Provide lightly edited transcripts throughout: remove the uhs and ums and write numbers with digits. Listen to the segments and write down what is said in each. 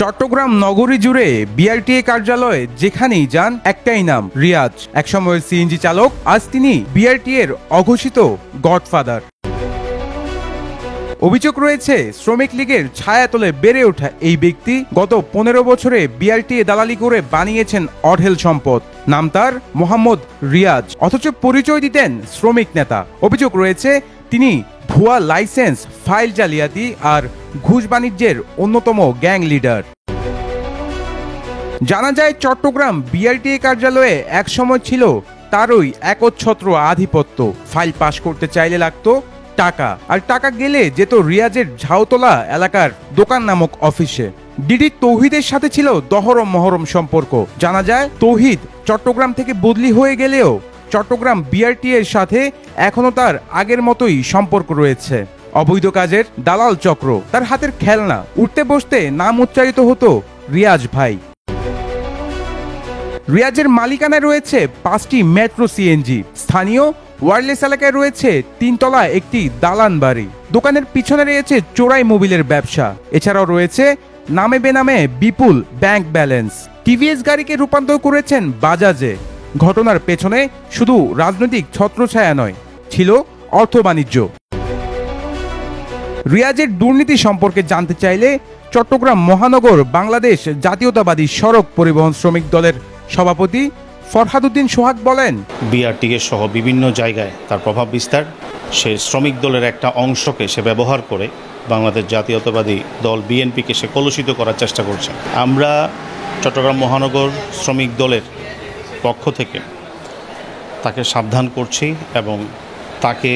চট্টগ্রাম নগরী জুড়ে বিআরটিএ কার্যালয়ে যেখানেই যান একটাই নাম, রিয়াজ। একসময়ের সিএনজি চালক, আজ তিনি বিআরটিএর অঘোষিত গডফাদার। অভিযোগ রয়েছে, শ্রমিক লীগের ছায়াতলে বেড়ে ওঠা এই ব্যক্তি গত 15 বছরে বিআরটিএ দালালি করে বানিয়েছেন অঢেল সম্পদ। নাম তার মোহাম্মদ রিয়াজ, অথচ পরিচয় দিতেন শ্রমিক নেতা। অভিযোগ রয়েছে তিনি ভুয়া লাইসেন্স, ফাইল জালিয়াতি আর ঘুষ বাণিজ্যের অন্যতম গ্যাং লিডার। জানা যায়, চট্টগ্রাম বিআরটিএ কার্যালয়ে একসময় ছিল তারই একচ্ছত্র আধিপত্য। ফাইল পাস করতে চাইলে লাগতো টাকা, আর টাকা গেলে যেত রিয়াজের ঝাউতলা এলাকার দোকান নামক অফিসে। ডিডি তৌহিদের সাথে ছিল দহরম মহরম সম্পর্ক। জানা যায়, তৌহিদ চট্টগ্রাম থেকে বদলি হয়ে গেলেও চট্টগ্রাম বিআরটিএর সাথে এখনো তার আগের মতোই সম্পর্ক রয়েছে। অবৈধ কাজের দালাল চক্র তার হাতের খেলনা। উঠতে বসতে নাম উচ্চারিত হতো রিয়াজ ভাই। রিয়াজের মালিকানায় রয়েছে 5টি মেট্রো সিএনজি। স্থানীয় ওয়ারলেস এলাকায় রয়েছে 3 তলা একটি দালান বাড়ি। দোকানের পিছনে রয়েছে চোরাই মোবিলের ব্যবসা। এছাড়াও রয়েছে নামে বেনামে বিপুল ব্যাংক ব্যালেন্স। টিভিএস গাড়িকে রূপান্তর করেছেন বাজাজে। ঘটনার পেছনে শুধু রাজনৈতিক ছত্রছায়া নয়, ছিল অর্থ বাণিজ্য। রিয়াজের দুর্নীতি সম্পর্কে জানতে চাইলে চট্টগ্রাম মহানগর বাংলাদেশ জাতীয়তাবাদী সড়ক পরিবহন শ্রমিক দলের সভাপতি ফরহাদ উদ্দিন সোহাগ বলেন, বিআরটিএ সহ বিভিন্ন জায়গায় তার প্রভাব বিস্তার, সে শ্রমিক দলের একটা অংশকে সে ব্যবহার করে বাংলাদেশ জাতীয়তাবাদী দল বিএনপিকে সে কলুষিত করার চেষ্টা করছে। আমরা চট্টগ্রাম মহানগর শ্রমিক দলের পক্ষ থেকে তাকে সাবধান করছি এবং তাকে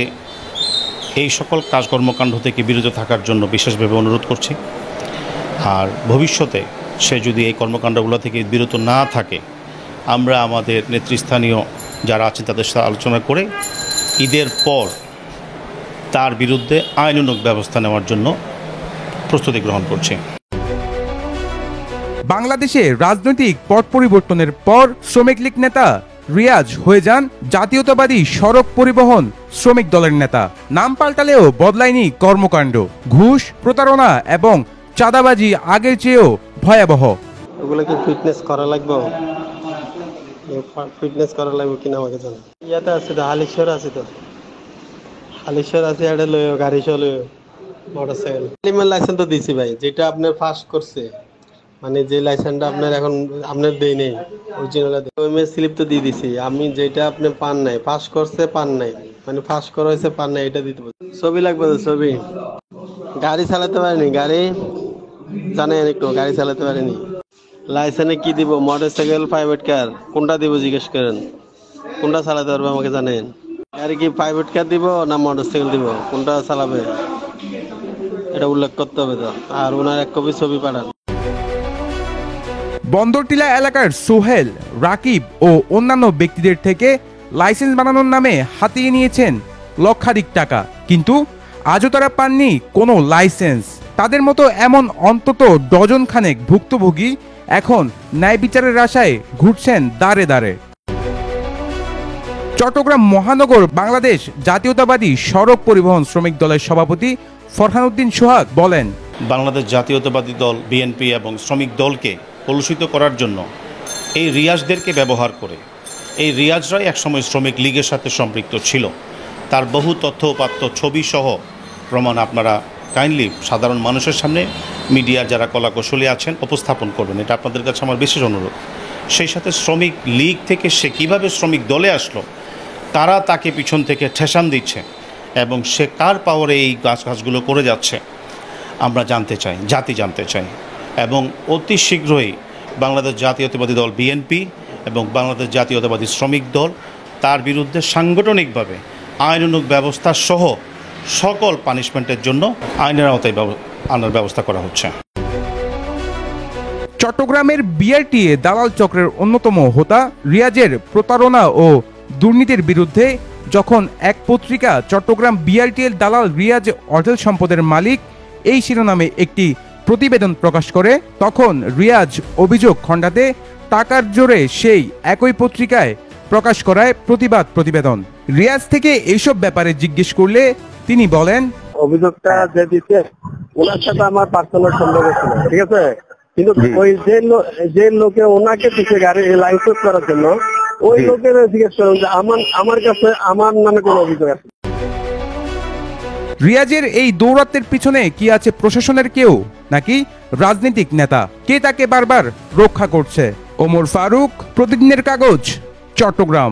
এই সকল কাজকর্মকাণ্ড থেকে বিরত থাকার জন্য বিশেষভাবে অনুরোধ করছি। আর ভবিষ্যতে সে যদি এই কর্মকাণ্ডগুলো থেকে বিরত না থাকে, আমরা আমাদের নেতৃস্থানীয় যারা আছেন তাদের সাথে আলোচনা করে ঈদের পর তার বিরুদ্ধে আইনানুগ ব্যবস্থা নেওয়ার জন্য প্রস্তুতি গ্রহণ করছি। বাংলাদেশে রাজনৈতিক পট পরিবর্তনের পর শ্রমিক লীগ নেতা রিয়াজ হয়ে যান জাতীয়তাবাদী সড়ক পরিবহন শ্রমিক দলের নেতা। নাম পাল্টালেও বদলায়নি কর্মকাণ্ড। ঘুষ, প্রতারণা এবং চাঁদাবাজি আগের চেয়েও ভয়াবহ। ওগুলো কি ফিটনেস করা লাগবে? ফিটনেস করা লাগবে কিনা আমাকে জানা। ইয়াতে আছে তো, হালিশ্বর আছে তো, হালিশ্বর আছে। এটা লই গাড়ি চলে মোটরসাইকেল। লিমের লাইসেন্স তো দিছি ভাই, যেটা আপনার পাস করছে, মানে যে লাইসেন্সটা আপনার এখন আপনার দেই নেই, অরিজিনাল ওইমের স্লিপ তো দিয়ে দিছি আমি। যেটা আপনি পান নাই, পাস করছে পান নাই, মানে পাস করা হয়েছে পান নাই, এটা দিতে বলছি। ছবি লাগবে তো, ছবি। গাড়ি চালাতে পারেনি, গাড়ি জানেন একটু, গাড়ি চালাতে পারেনি। লাইসেন্সে কি দিব? মোটরসাইকেল, প্রাইভেট কার, কোনটা দিব জিজ্ঞেস করেন। কোনটা চালাতে পারবে আমাকে জানেন? গাড়ি কি প্রাইভেট কার দিব না মোটরসাইকেল দিব, কোনটা চালাবে এটা উল্লেখ করতে হবে তো। আর ওনার এক কপি ছবি পাঠান। বন্দরটিলা এলাকার সোহেল, রাকিব ও অন্যান্য ব্যক্তিদের থেকে লাইসেন্স বানানোর নামে হাতিয়ে নিয়েছেন লক্ষাধিক টাকা, কিন্তু আজও তারা পাননি কোনো লাইসেন্স। তাদের মতো এমন অন্তত ডজন খানেক ভুক্তভোগী এখন ন্যায় বিচারের আশায় ঘুরছেন দাঁড়ে দাঁড়ে। চট্টগ্রাম মহানগর বাংলাদেশ জাতীয়তাবাদী সড়ক পরিবহন শ্রমিক দলের সভাপতি ফরহাদ উদ্দিন সোহাগ বলেন, বাংলাদেশ জাতীয়তাবাদী দল বিএনপি এবং শ্রমিক দলকে কলুষিত করার জন্য এই রিয়াজদেরকে ব্যবহার করে, এই রিয়াজরাই একসময় শ্রমিক লীগের সাথে সম্পৃক্ত ছিল। তার বহু তথ্য উপাত্ত, ছবি সহ প্রমাণ আপনারা কাইন্ডলি সাধারণ মানুষের সামনে মিডিয়ার যারা কলাকৌশলী আছেন উপস্থাপন করবেন, এটা আপনাদের কাছে আমার বিশেষ অনুরোধ। সেই সাথে শ্রমিক লীগ থেকে সে কীভাবে শ্রমিক দলে আসলো, তারা তাকে পিছন থেকে ঠেসান দিচ্ছে এবং সে কার পাওয়ারে এই কাজগুলো করে যাচ্ছে আমরা জানতে চাই, জাতি জানতে চাই। এবং অতি শীঘ্রই বাংলাদেশ জাতীয়তাবাদী দল বিএনপি এবং বাংলাদেশ জাতীয়তাবাদী শ্রমিক দল তার বিরুদ্ধে সাংগঠনিকভাবে আইনানুগ ব্যবস্থা সহ সকল পানিশমেন্টের জন্য আইনের আওতায় আনার ব্যবস্থা করা হচ্ছে। চট্টগ্রামের বিআরটিএ দালাল চক্রের অন্যতম হোতা রিয়াজের প্রতারণা ও দুর্নীতির বিরুদ্ধে যখন এক পত্রিকা চট্টগ্রাম বিআরটিএর দালাল রিয়াজ অঢেল সম্পদের মালিক এই শিরোনামে একটি প্রতিবেদন প্রকাশ করে, তখন রিয়াজ অভিযোগ খণ্ডাতে টাকার জোরে সেই একই পত্রিকায় প্রকাশ করায় প্রতিবাদ প্রতিবেদন। রিয়াজ থেকে এইসব ব্যাপারে জিজ্ঞেস করলে তিনি বলেন, অভিযোগটা যে দিচ্ছে ওনার সাথে আমার পার্সোনাল সম্পর্ক ছিল, ঠিক আছে। কিন্তু ওই যে লোকে ওনাকে দিচ্ছে গাড়ি লাইসেন্স করার জন্য, ওই লোকের জিজ্ঞেস করেন যে আমার কাছে আমার নামে কোনো অভিযোগ আছে। রিয়াজের এই দৌরাত্মের পিছনে কি আছে প্রশাসনের কেউ নাকি রাজনৈতিক নেতা? কে তাকে বারবার রক্ষা করছে? ওমর ফারুক, প্রতিদিনের কাগজ, চট্টগ্রাম।